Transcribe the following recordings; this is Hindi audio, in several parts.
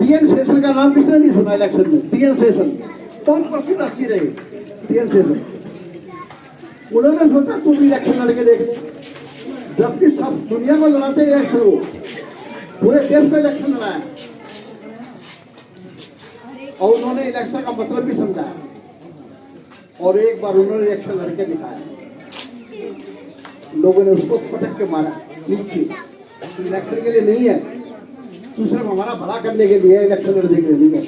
टीएन शेषन का नाम किसने नहीं सुना इलेक्शन में? टीएन शेषन बहुत प्रसिद्ध हस्ती रहे टीएन शेषन। उन्होंने सोचा तुम इलेक्शन लड़के देख ले, जबकि सब दुनिया में लड़ाते इलेक्शन, वो पूरे देश में इलेक्शन लड़ाया और उन्होंने इलेक्शन का मतलब भी समझाया और एक बार उन्होंने इलेक्शन लड़के दिखाया, लोगों ने उसको पटक के मारा नीचे। इलेक्शन के लिए नहीं है, तू सिर्फ हमारा भला करने के लिए इलेक्शन लड़ने के लिए नहीं है।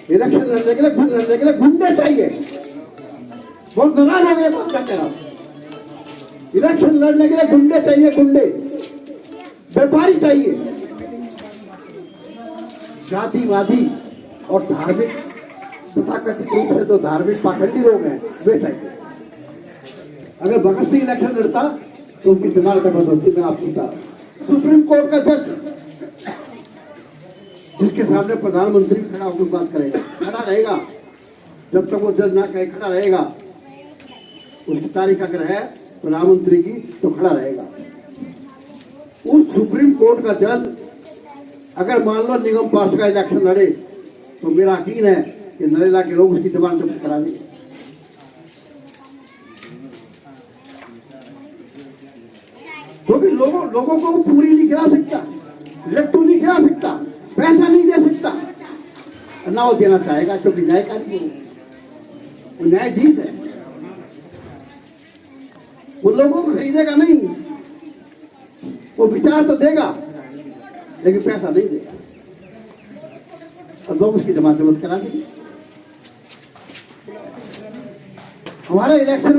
इलेक्शन लड़ने के लिए गुंडे चाहिए। बहुत नाराज हो गए बात करते रहो। इलेक्शन लड़ने के लिए गुंडे चाहिए, गुंडे व्यापारी चाहिए, जातिवादी और धार्मिक तथाकथित रूप से जो धार्मिक पाखंडी लोग हैं वे चाहिए। अगर भगत सिंह इलेक्शन लड़ता तो उनकी दिमाग का बदलती। मैं आपको बता, सुप्रीम कोर्ट का जज जिसके सामने प्रधानमंत्री खड़ा होकर बात करेगा, खड़ा रहेगा जब तक वो जज ना कहे, खड़ा रहेगा। उसकी तारीख अगर है प्रधानमंत्री की तो खड़ा रहेगा। उस सुप्रीम कोर्ट का जज अगर मान लो निगम पास का इलेक्शन लड़े तो मेरा यकीन है कि नरेला के लोग उसकी जबान चुप करा देंगे। क्योंकि लोगों को पूरी नहीं खिला सकता, लट्टू नहीं खिला सकता, पैसा नहीं दे सकता, ना वो देना चाहेगा क्योंकि न्यायकारी है, वो न्यायाधीश है। वो लोगों को खरीदेगा नहीं, वो विचार तो देगा लेकिन पैसा नहीं देगा और लोग उसकी जमानत मत करा देंगे। हमारा इलेक्शन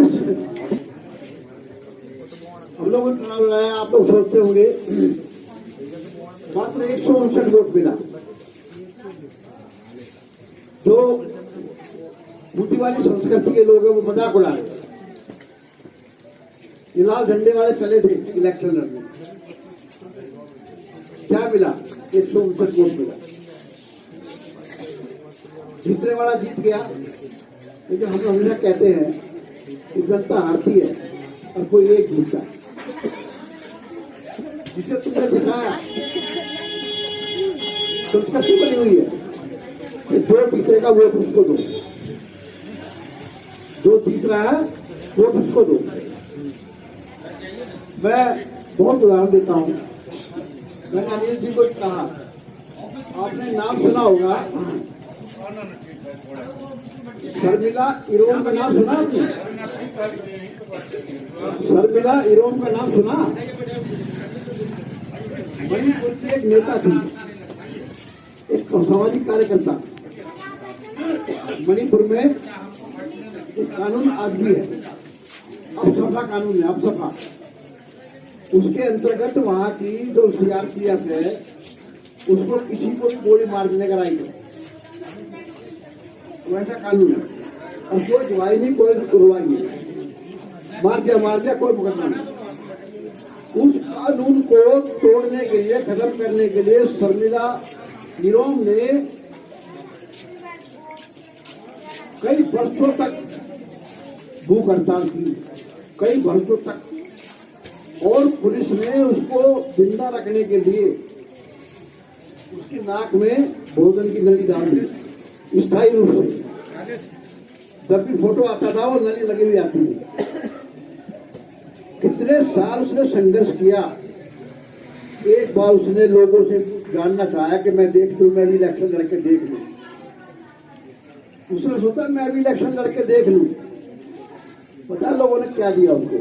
हम लोगों ने चुनाव लड़ाया, आप लोग सोचते होंगे मात्र 159 वोट मिला। जो बूटी वाली संस्कृति के लोग हैं वो मजाक उड़ा रहे। ये लाल झंडे वाले चले थे इलेक्शन लड़ने, क्या मिला? 159 वोट मिला। जीतने वाला जीत गया, लेकिन हम हमेशा कहते हैं कि जनता हारती है और कोई एक जीतता है। जिसे तुमने दिखाया संस्कृति बनी हुई है कि जो जीतेगा वोट उसको दो, जो जीत रहा है वोट उसको दो। मैं बहुत उदाहरण देता हूं। मैंने अनिल जी को कहा, आपने नाम सुना होगा शर्मिला इरोम का नाम सुना आपने? शर्मिला इरोम का नाम सुना? मणिपुर की एक नेता थी, एक सामाजिक कार्यकर्ता। मणिपुर में एक कानून आज भी है, अफसफा कानून है, अफसफा। उसके अंतर्गत वहां की जो सीआरपीएफ है उसको किसी को भी गोली मार देने का राइट है, वैसा कानून है। और कोई गवाही नहीं, कोई रुआई नहीं, मार दिया कोई मुकदमा नहीं। उस कानून को तोड़ने के लिए, खत्म करने के लिए शर्मिला इरोम ने कई वर्षों तक भूख हड़ताल की, कई वर्षों तक, और पुलिस ने उसको जिंदा रखने के लिए उसकी नाक में भोजन की नली डाल दी स्थायी रूप से। जब भी फोटो आता था वो नली लगी हुई आती थी। कितने साल उसने संघर्ष किया। एक बार उसने लोगों से जानना चाहा कि मैं देख लूं, मैं भी इलेक्शन लड़के देख लूं। उसने सोचा मैं भी इलेक्शन लड़के देख लूं। पता लोगों ने क्या दिया उसको?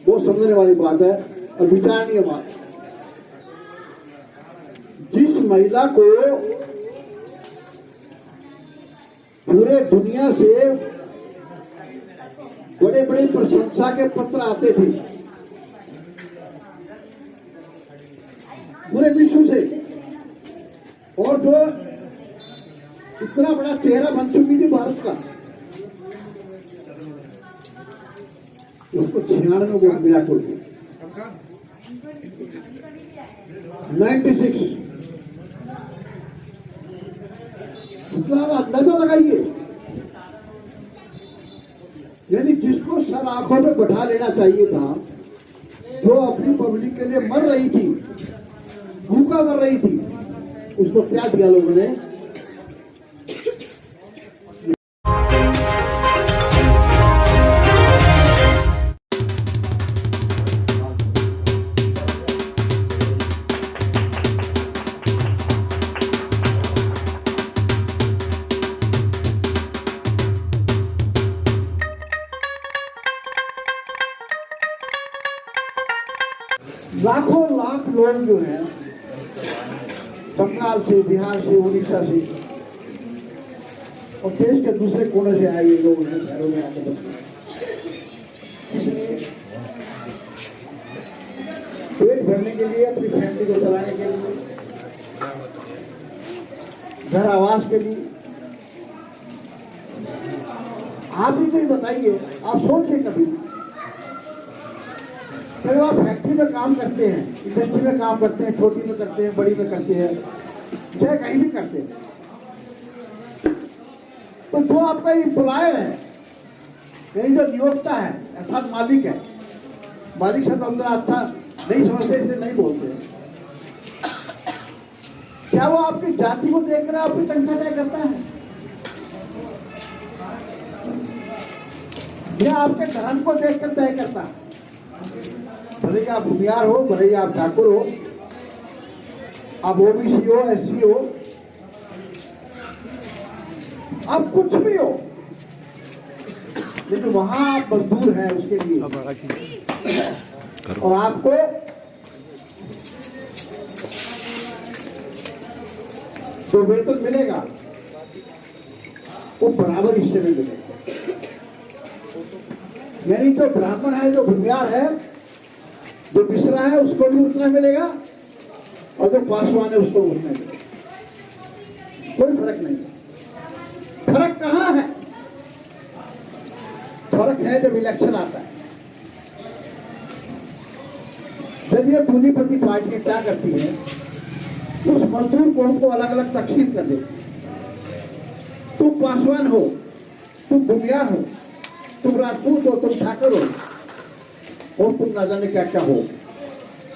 वो समझने वाली बात है और विचारणीय बात। जिस महिला को पूरे दुनिया से बड़े बड़े प्रशंसा के पत्र आते थे, पूरे विश्व से, और जो इतना बड़ा चेहरा बन चुकी थी भारत का, उसको 96 वोट मिला कुल 96। मतलब अंदाजा लगाइए, यानी जिसको सर आंखों में बैठा लेना चाहिए था, जो अपनी पब्लिक के लिए मर रही थी, भूखा मर रही थी, उसको क्या दिया लोगों ने? लाखों लाख लोग जो हैं बंगाल से, बिहार से, उड़ीसा से और देश के दूसरे कोने से आए ये लोग हैं शहरों में आके बसते हैं। इसलिए पेट भरने के लिए, अपनी फैमिली को चलाने के लिए, घर आवास के लिए, आप ही तो बताइए, आप सोचिए कभी जब आप फैक्ट्री में काम करते हैं, इंडस्ट्री में काम करते हैं, छोटी में करते हैं, बड़ी में करते हैं, चाहे कहीं भी करते हैं, तो जो आपका एम्प्लॉयर है, कहीं जो नियोक्ता है अर्थात मालिक है, मालिक शब्द हम अच्छा नहीं समझते, इसे नहीं बोलते, क्या वो आपकी जाति को देखकर आपकी तनख्वाह तय करता है या आपके धर्म को देखकर तय करता है? भले आप भूमियार हो, भले आप ठाकुर हो, आप ओबीसी हो, एससी हो, आप कुछ भी हो, लेकिन वहां आप मजदूर हैं उसके लिए, और आपको जो वेतन मिलेगा वो बराबर हिस्से में मिलेगा। यानी जो ब्राह्मण है, जो भूमियार है, जो पिछड़ा है, उसको भी उतना मिलेगा और जो पासवान है उसको उतना मिलेगा। कोई फर्क नहीं। फर्क कहाँ है? फर्क है जब इलेक्शन आता है, जब ये पूंजीपति पार्टी क्या करती है, उस मजदूर को हमको अलग अलग तकसीम कर देती है। तुम पासवान हो, तुम भूमियार हो, तुम राजपूत हो, तुम ठाकुर हो, और तुम ना जाने क्या क्या हो,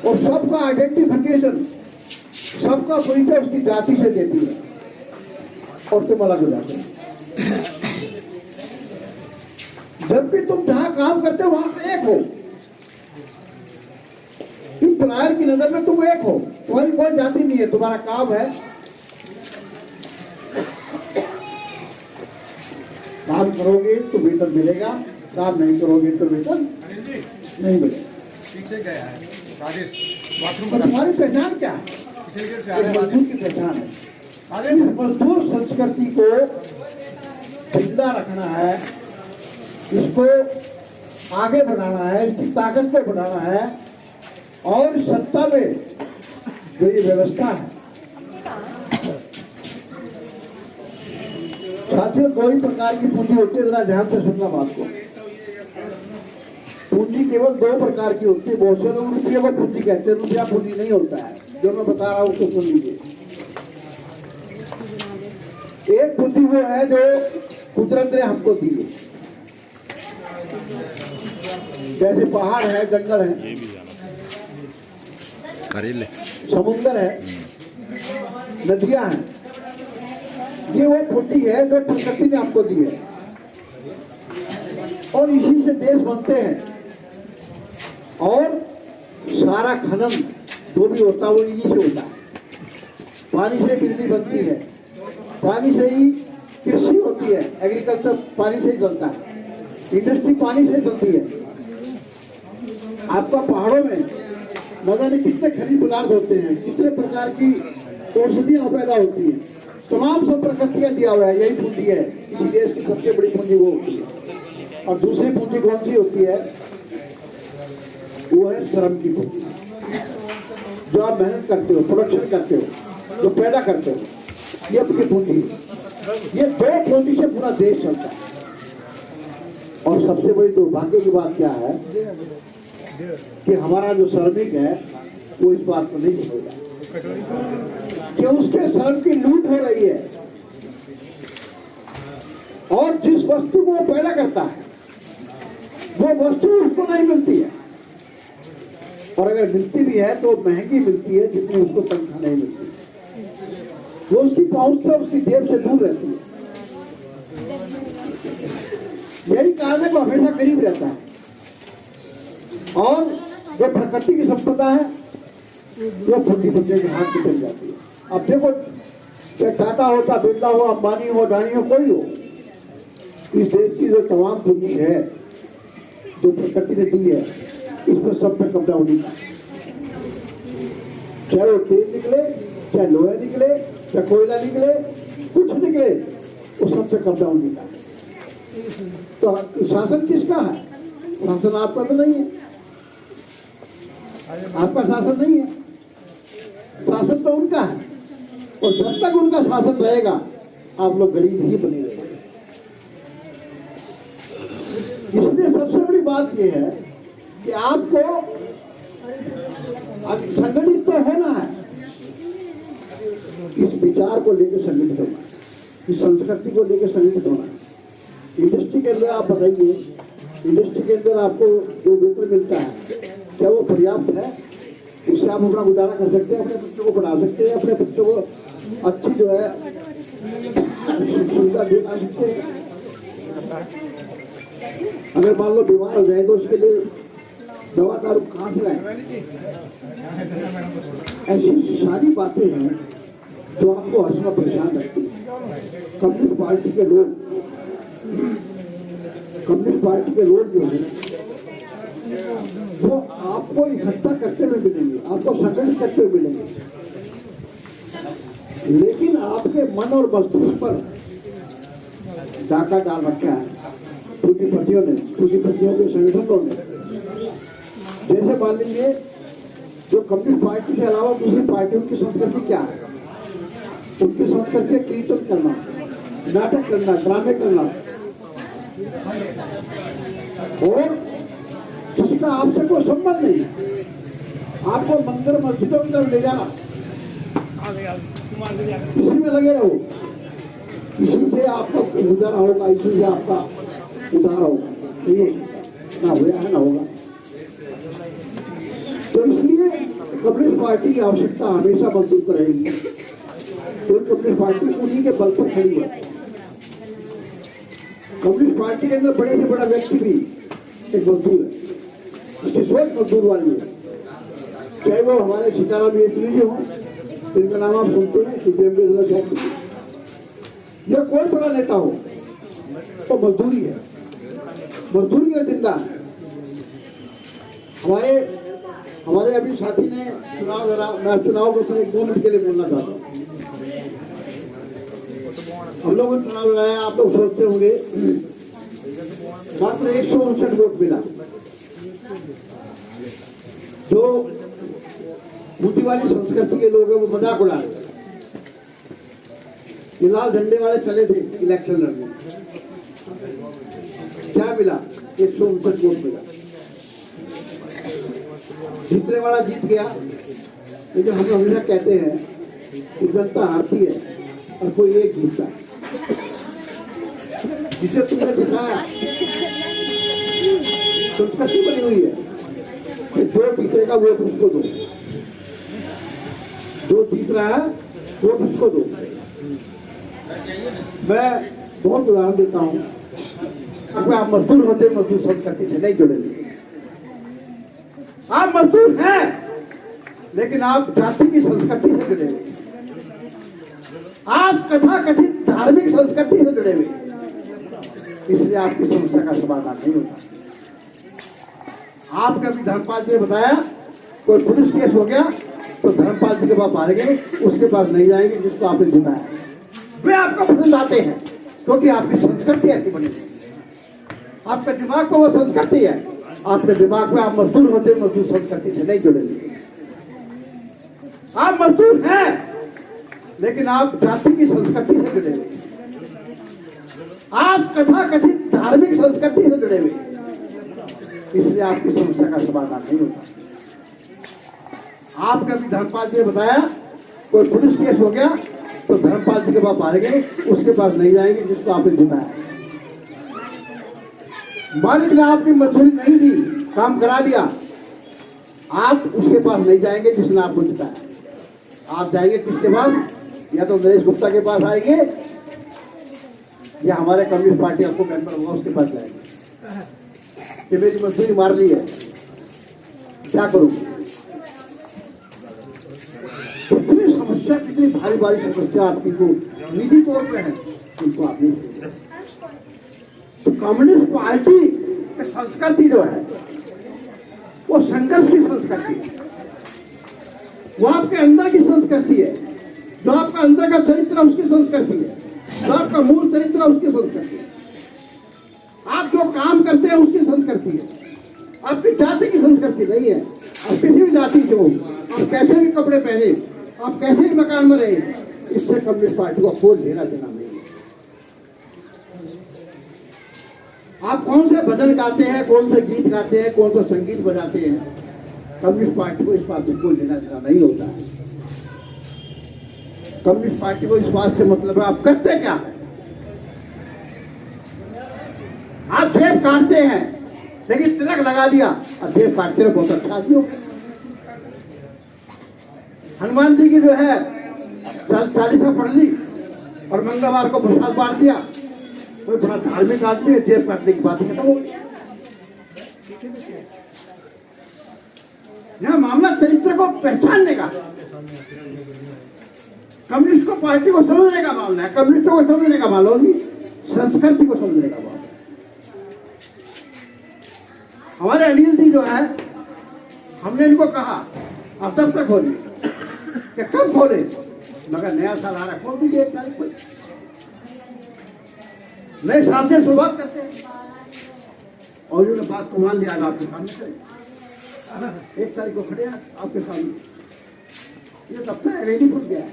और सबका आइडेंटिफिकेशन, सबका परिचय उसकी जाति से देती है, और तुम अलग हो जाते हो। जबकि तुम जहां काम करते हो वहां पे एक हो, एम्प्लॉयर की नजर में तुम एक हो, तुम्हारी कोई जाति नहीं है, तुम्हारा काम है काम करोगे तो वेतन मिलेगा, काम नहीं करोगे तो वेतन नहीं मिलेगा। पीछे गया है राजेश, तो तुम्हारी पहचान क्या है? मजदूर की पहचान है। मजदूर संस्कृति को जिंदा रखना है, इसको आगे बढ़ाना है, इसकी ताकत को बढ़ाना है, और सत्ता में जो ये व्यवस्था है, साथियों दो ही प्रकार की पूंजी होती है, जरा ध्यान से सुनना बात को। पूंजी केवल दो प्रकार की होती है, बहुत से लोग रुपये को पूंजी कहते हैं, रुपया पूंजी नहीं होता है, जो मैं बता रहा हूं उसको सुन लीजिए। एक पूंजी वो है जो कुदरत ने हमको दी है, जैसे पहाड़ है, जंगल है, समुद्र है, नदियां हैं, ये वो पूंजी है जो प्रकृति ने हमको दी है, और इसी से देश बनते हैं, और सारा खनन जो भी होता है वो इन्हीं से होता है। पानी से बिजली बनती है, पानी से ही कृषि होती है, एग्रीकल्चर पानी से ही चलता है, इंडस्ट्री पानी से चलती है। आपका पहाड़ों में न जाने कितने खनिज पदार्थ होते हैं, कितने प्रकार की औषधियां पैदा होती हैं, तमाम सब प्रकृति का दिया हुआ है, यही पूंजी है। इसी देश की सबसे बड़ी पूंजी वो होती है। और दूसरी पूंजी कौन सी होती है? वो है श्रम की पूंजी, जो आप मेहनत करते हो, प्रोडक्शन करते हो, जो पैदा करते हो, ये आपकी पूंजी है। ये दो पूंजी से पूरा देश चलता है। और सबसे बड़ी दुर्भाग्य की बात क्या है कि हमारा जो श्रमिक है वो इस बात को नहीं समझता कि उसके श्रम की लूट हो रही है, और जिस वस्तु को वो पैदा करता है वो वस्तु उसको नहीं मिलती है, और अगर मिलती भी है तो महंगी मिलती है, जितनी उसको तनख्वाह नहीं मिलती। वो उसकी पहुंच से उसकी जेब से दूर रहती है। यही कारण है वो हमेशा करीब रहता है। और जो प्रकृति की संपदा है वो पूंजीपतियों के हाथ में चल जाती है। अब देखो, चाहे टाटा होता, बिरला हो, अंबानी हो, अडानी हो, कोई हो, इस देश की जो तमाम पूंजी है जो प्रकृति ने दी है, इस पर सब पे कब्जा होने का, चाहे वो तेल निकले, चाहे लोहा निकले, चाहे कोयला निकले, कुछ निकले, वो सब पे कब्जा होने का। तो शासन किसका है? शासन आपका तो नहीं है, आपका शासन नहीं है, शासन तो उनका है। और जब तक उनका शासन रहेगा आप लोग गरीब ही बने रहेंगे। इसलिए सबसे बड़ी बात यह है कि आपको संगठित तो होना है, इस विचार को लेकर संगठित होना है, इस संस्कृति को लेकर संगठित होना है। इंडस्ट्री के अंदर आप बताइए, इंडस्ट्री के अंदर आपको जो वेतन मिलता है क्या वो पर्याप्त है? उससे आप अपना गुजारा कर सकते हैं, अपने बच्चों को पढ़ा सकते हैं, अपने बच्चों को अच्छी जो है सुविधा दे सकते हैं। अगर मान लो बीमार हो जाए तो उसके लिए दवा दारू कहाँ से लाए? ऐसी सारी बातें हैं जो आपको हंसना परेशान रखती है। कम्युनिस्ट पार्टी के लोग जो है वो आपको इकट्ठा करते हुए मिलेंगे, आपको संगठित करते हुए मिलेंगे, लेकिन आपके मन और मस्तिष्क पर डाका डाल रखा है पूंजीपतियों ने, पूंजीपतियों के संगठनों ने। जैसे मान लीजिए जो कम्युनिस्ट पार्टी के अलावा दूसरी पार्टियों की संस्कृति क्या है? उनकी संस्कृति कीर्तन करना, नाटक करना, ड्रामे करना, और जिसका आपसे कोई संबंध नहीं, आपको मंदिर मस्जिदों की तरफ ले जाना, इसी में लगे रहो, इसी से आपका गुजारा होगा, इसी से आपका उधार होगा, ना हुआ है ना होगा। तो इसलिए कम्युनिस्ट पार्टी की आवश्यकता हमेशा मजबूत रहेगी। तो कम्युनिस्ट पार्टी उन्हीं के बल पर खड़ी है। कम्युनिस्ट पार्टी के अंदर बड़े से बड़ा व्यक्ति भी एक मजदूर है, उसकी सोच मजदूर वाली है। चाहे वो हमारे सीताराम येचुरी जी हो, इनका नाम आप सुनते हैं, सीपीएम के जिला अध्यक्ष, या कोई बड़ा नेता हो, तो मजदूरी है, मजदूरी का जिंदा है। हमारे अभी साथी ने चुनाव लड़ा, मैं चुनाव को सिर्फ 2 मिनट के लिए बोलना चाहता हूँ। हम लोगों ने चुनाव लड़ाया, आप लोग सोचते होंगे मात्र 159 वोट मिला। जो बूटी वाली संस्कृति के लोग हैं वो मजाक उड़ा रहे, ये लाल झंडे वाले चले थे इलेक्शन लड़ने, क्या मिला? 159 वोट मिला। जीतने वाला जीत गया। लेकिन हम हमेशा कहते हैं कि जनता हारती है और कोई एक जीतता है। जिसे तुमने दिखाया संस्कृति बनी हुई है कि जो जीतेगा वोट उसको दो, जो जीत रहा है वोट उसको दो। मैं बहुत उदाहरण देता हूँ। अगर आप मजदूर होते, मजदूर संस्कृति से नहीं जुड़ेंगे। आप मजदूर हैं लेकिन आप जाति की संस्कृति से जुड़े हुए, आप कथा कथित धार्मिक संस्कृति से जुड़े हुए, इसलिए आपकी समस्या का समाधान नहीं होता। आपने अभी धर्मपाल जी ने बताया कोई पुलिस केस हो गया तो धर्मपाल जी के पास मारेंगे, उसके पास नहीं जाएंगे जिसको आपने जिताया। वे आपको पसंद आते हैं क्योंकि आपकी संस्कृति ऐसी बनी है, आपके दिमाग में वो संस्कृति है। आपके दिमाग में आप मजदूर होते, मजदूर संस्कृति से नहीं जुड़ेंगे। आप मजदूर हैं लेकिन आप जाति की संस्कृति से जुड़े हुए, आप कथा कथित धार्मिक संस्कृति से जुड़े हुए, इसलिए आपकी समस्या का समाधान नहीं होता। आपके अभी धर्मपाल जी ने बताया कोई पुलिस केस हो गया तो धर्मपाल जी के पास मारेंगे, उसके पास नहीं जाएंगे जिसको आपने जिताया। मालिक ने आपकी मजदूरी नहीं दी, काम करा दिया, आप उसके पास नहीं जाएंगे जिसने आपको जिताया। आप जाएंगे किसके पास? या तो नरेश गुप्ता के पास आएंगे या हमारे कम्युनिस्ट पार्टी आपको मेंबर होगा उसके पास जाएंगे कि मेरी मजदूरी मार ली है, क्या करूं। कितनी समस्या, कितनी भारी भारी समस्या आपकी को निजी तौर पे है, उनको आप नहीं समझते। तो कम्युनिस्ट पार्टी की संस्कृति जो है वो संघर्ष की संस्कृति है, वो आपके अंदर की संस्कृति है, जो आपका अंदर का चरित्र है उसकी संस्कृति है, जो आपका मूल चरित्र है उसकी संस्कृति है, आप जो काम करते हैं उसकी संस्कृति है, आपकी जाति की संस्कृति नहीं है। आप किसी भी जाति से हो, आप कैसे भी कपड़े पहने, आप कैसे भी मकान में रहे, इससे कम्युनिस्ट पार्टी को कोई लेना देना नहीं है। आप कौन से भजन गाते हैं, कौन से गीत गाते हैं, कौन सा संगीत बजाते हैं, कम्युनिस्ट पार्टी को इस बात से कोई लेना देना नहीं होता है। कम्युनिस्ट पार्टी को इस बात से मतलब है आप करते क्या है। आप जेब काटते हैं लेकिन तिलक लगा दिया और जेब काटते रहे, बहुत अच्छा आदमी हो। हनुमान जी की जो है चालीसा पढ़ ली और मंगलवार को प्रसाद बांट दिया, कोई बड़ा धार्मिक आदमी है, जेब काटने की बात खत्म हो गई। यह मामला चरित्र को पहचानने का, कम्युनिस्ट को पार्टी को समझने का मामला है, कम्युनिस्टों को समझने का मामला नहीं, संस्कृति को समझने का मामला। हमारे अनिल जी जो है, हमने इनको कहा आप दफ्तर खोलिए, कि कब खोले, मगर नया साल आ रहा खोल दीजिए 1 तारीख को, नए साल से शुरुआत करते हैं। और उन्होंने बात को मान लिया, आपके सामने करें 1 तारीख को खड़े हैं आपके सामने। ये दफ्तर एवे नहीं खुल गया,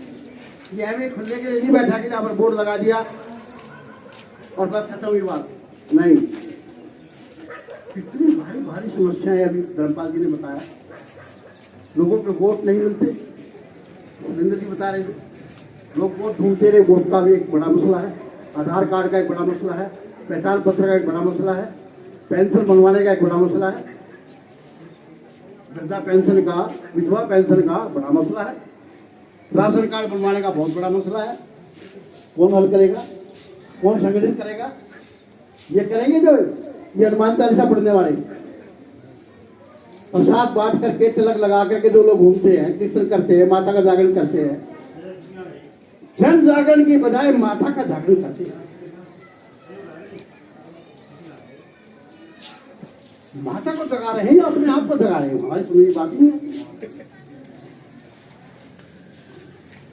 ये एवे खुलने के लिए नहीं बैठा कि जहाँ पर बोर्ड लगा दिया और बस खत्म हुई बात, नहीं। कितनी भारी भारी समस्याएं अभी धर्मपाल जी ने बताया। लोगों को वोट नहीं मिलते, सुरेंद्र जी बता रहे थे, लोग वोट ढूंढते रहे, वोट का भी एक बड़ा मसला है, आधार कार्ड का एक बड़ा मसला है, पहचान पत्र का एक बड़ा मसला है, पेंशन बनवाने का एक बड़ा मसला है, वृद्धा पेंशन का, विधवा पेंशन का बड़ा मसला है, राशन कार्ड बनवाने का बहुत बड़ा मसला है। कौन हल करेगा, कौन संगठित करेगा? ये करेंगे जो ये हनुमान चालीसा पढ़ने वाले और साथ बांट करके तिलक लगा करके जो लोग घूमते हैं, कीर्तन करते हैं, माता का जागरण करते हैं, जन जागरण की बजाय माता का जागरण करते हैं। माता को जगा रहे हैं या अपने आप को जगा रहे हैं, हमारी सुनी बात नहीं है।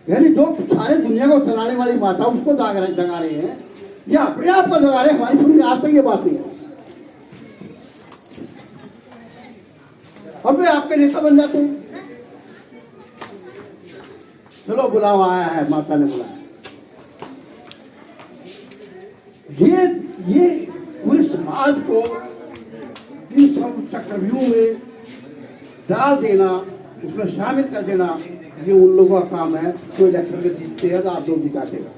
यानी जो सारे दुनिया को चलाने वाली माता उसको जगा रहे हैं या अपने आप को जगा रहे हैं, हमारी सुनी आज तक ये बात नहीं है। और वे आपके नेता बन जाते हैं। चलो बुलावा आया है, माता ने बुलाया। ये पूरे समाज को इन सब चक्रव्यूह में डाल देना, उसमें शामिल कर देना, ये उन लोगों का काम है जो इलेक्शन में जीतते हैं, आप लोग जिताते हैं।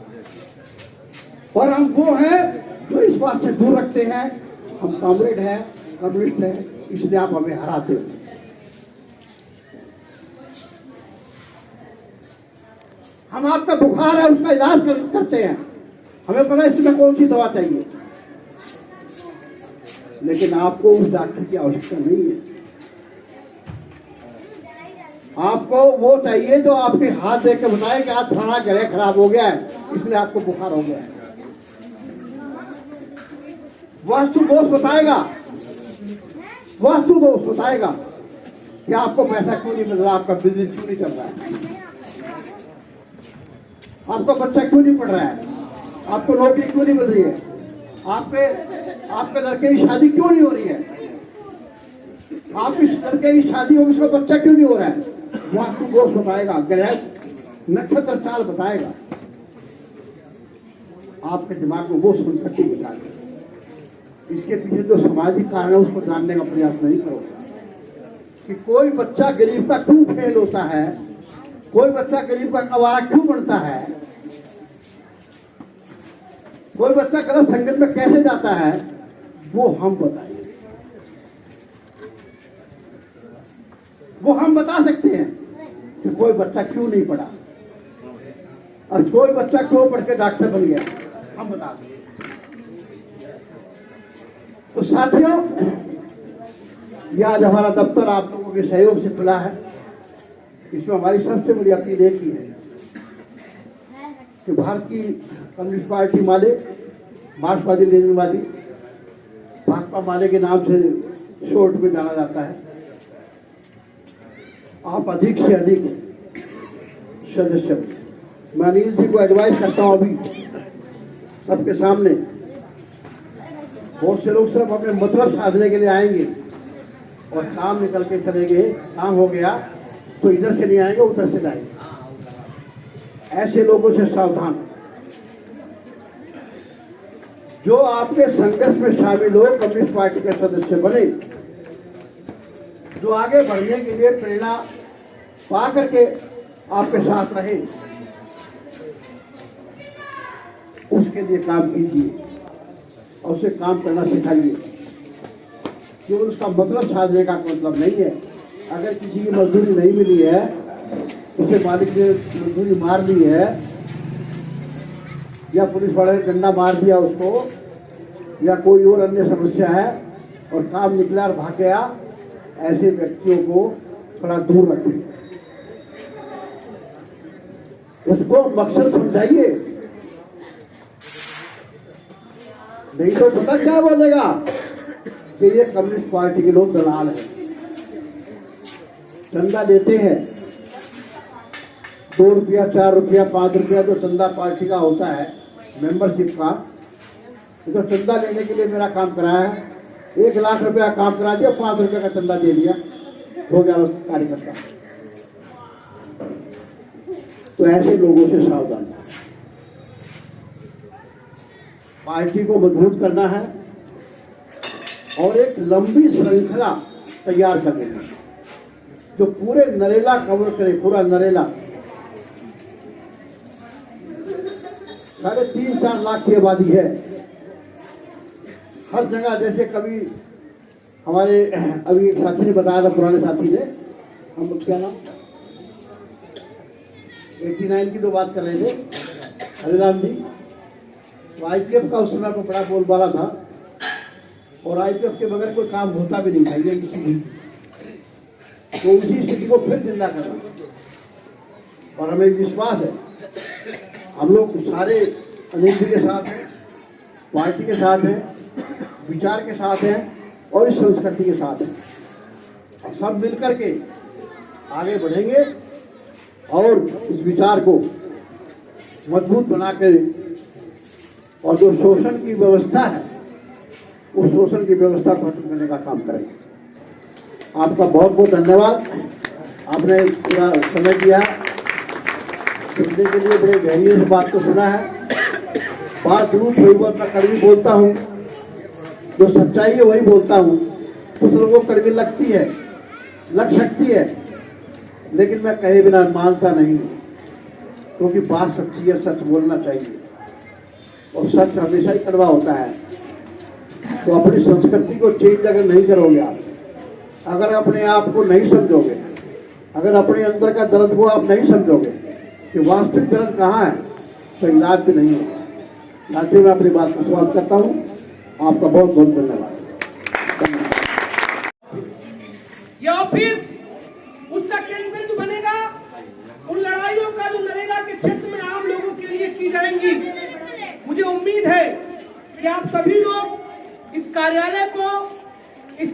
और हम वो हैं जो इस बात से दूर रखते हैं, हम कॉमरेड हैं, कम्युनिस्ट हैं, इसलिए आप हमें हराते हो। हम आपका बुखार है उसका इलाज करते हैं, हमें पता है इसमें कौन सी दवा चाहिए, लेकिन आपको उस डॉक्टर की आवश्यकता नहीं है। आपको वो चाहिए जो आपके हाथ देख के बताए कि आज खाना गले खराब हो गया है, इसलिए आपको बुखार हो गया है। वास्तु दोष बताएगा, वास्तु दोष बताएगा कि आपको पैसा क्यों नहीं मिल रहा, आपका बिजनेस क्यों नहीं चल रहा है, आपका बच्चा क्यों नहीं पढ़ रहा है, आपको नौकरी क्यों नहीं मिल रही है, आपके लड़के की शादी क्यों नहीं हो रही है, आपके लड़के की शादी होगी उसका बच्चा क्यों नहीं हो रहा है। वास्तु दोष बताएगा, ग्रह नक्षत्र चाल बताएगा। आपके दिमाग में वो संस्कृति बताएगा। इसके पीछे जो सामाजिक कारण है उसको जानने का प्रयास नहीं करो कि कोई बच्चा गरीब का क्यों फेल होता है, कोई बच्चा गरीब का आवारा क्यों बनता है, कोई बच्चा गलत संगत में कैसे जाता है, वो हम बताएंगे, वो हम बता सकते हैं कि कोई बच्चा क्यों नहीं पढ़ा, और कोई बच्चा क्यों पढ़ के डॉक्टर बन गया, हम बता दें। तो साथियों, ये आज हमारा दफ्तर आप लोगों के सहयोग से खुला है। इसमें हमारी सबसे बड़ी अपील एक ही है कि भारतीय कम्युनिस्ट पार्टी माले, मार्क्सवादी लेनिनवादी, भाकपा माले के नाम से शॉर्ट में जाना जाता है, आप अधिक से अधिक सदस्य। मैं अनिल जी को एडवाइस करता हूँ अभी सबके सामने, बहुत से लोग सिर्फ अपने मतलब साधने के लिए आएंगे और काम निकल के चले गए, काम हो गया तो इधर से नहीं आएंगे उधर से जाएंगे। ऐसे लोगों से सावधान। जो आपके संघर्ष में शामिल हो, कम्युनिस्ट पार्टी के सदस्य बने, जो आगे बढ़ने के लिए प्रेरणा पा करके आपके साथ रहे, उसके लिए काम कीजिए और उसे काम करना सिखाइए। केवल उसका मतलब साधने का मतलब नहीं है। अगर किसी की मजदूरी नहीं मिली है, उसे मालिक ने मजदूरी मार दी है या पुलिस वाले ने डंडा मार दिया उसको, या कोई और अन्य समस्या है और काम निकला और भाग गया, ऐसे व्यक्तियों को थोड़ा दूर रखें, उसको मकसद समझाइए। नहीं तो पता क्या बोलेगा कि ये कम्युनिस्ट पार्टी के लोग दलाल हैं, चंदा लेते हैं, 2 रुपया 4 रुपया 5 रुपया जो चंदा पार्टी का होता है मेंबरशिप का, तो चंदा लेने के लिए मेरा काम कराया है। 1 लाख रुपया काम करा दिया, 5 रुपये का चंदा दे दिया, हो गया उस कार्यकर्ता। तो ऐसे लोगों से सावधान। पार्टी को मजबूत करना है और एक लंबी श्रृंखला तैयार करनी है जो पूरे नरेला कवर करे, पूरा नरेला। 3.5-4 लाख की आबादी है हर जगह। जैसे कभी हमारे अभी एक साथी ने बताया था, पुराने साथी ने, हम क्या नाम 89 की जो बात कर रहे थे, हरिराम जी, तो IPF का उस समय को बड़ा बोलबाला था और IPF के बगैर कोई काम होता भी नहीं था ये किसी भी। तो उसी स्थिति को फिर जिंदा करना और हमें विश्वास है हम लोग सारे अनिल जी के साथ हैं, पार्टी के साथ हैं, विचार के साथ हैं और इस संस्कृति के साथ हैं। और सब मिलकर के आगे बढ़ेंगे और इस विचार को मजबूत बना कर और जो शोषण की व्यवस्था है उस शोषण की व्यवस्था को खत्म करने का काम करेंगे। आपका बहुत बहुत धन्यवाद, आपने पूरा समय दिया, सुनने के लिए बड़े गहरी से बात को सुना है। बात जरूर थोड़ी बहुत मैं कड़वी बोलता हूँ, जो सच्चाई है वही बोलता हूँ। कुछ लोगों को कड़वी लगती है, लग सकती है, लेकिन मैं कहे बिना मानता नहीं, क्योंकि बात सच्ची है, सच बोलना चाहिए और सच हमेशा ही कड़वा होता है। तो अपनी संस्कृति को चेंज अगर नहीं करोगे आप, अगर अपने आप को नहीं समझोगे, अगर अपने अंदर का दर्द को आप नहीं समझोगे कि वास्तविक दर्द कहाँ है, तो इलाज भी नहीं होगा। साथियों, मैं अपनी बात को समाप्त करता हूँ। आपका बहुत बहुत धन्यवाद। यह ऑफिस उसका केंद्र बिंदु बनेगा उन लड़ाइयों का जो नरेगा के क्षेत्र में आम लोगों के लिए की जाएंगी। मुझे उम्मीद है कि आप सभी लोग इस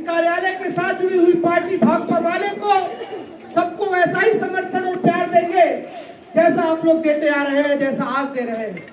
कार्यालय के साथ जुड़ी हुई पार्टी भाकपा वाले को सबको वैसा ही समर्थन और प्यार देंगे जैसा आप लोग देते आ रहे हैं, जैसा आज दे रहे हैं।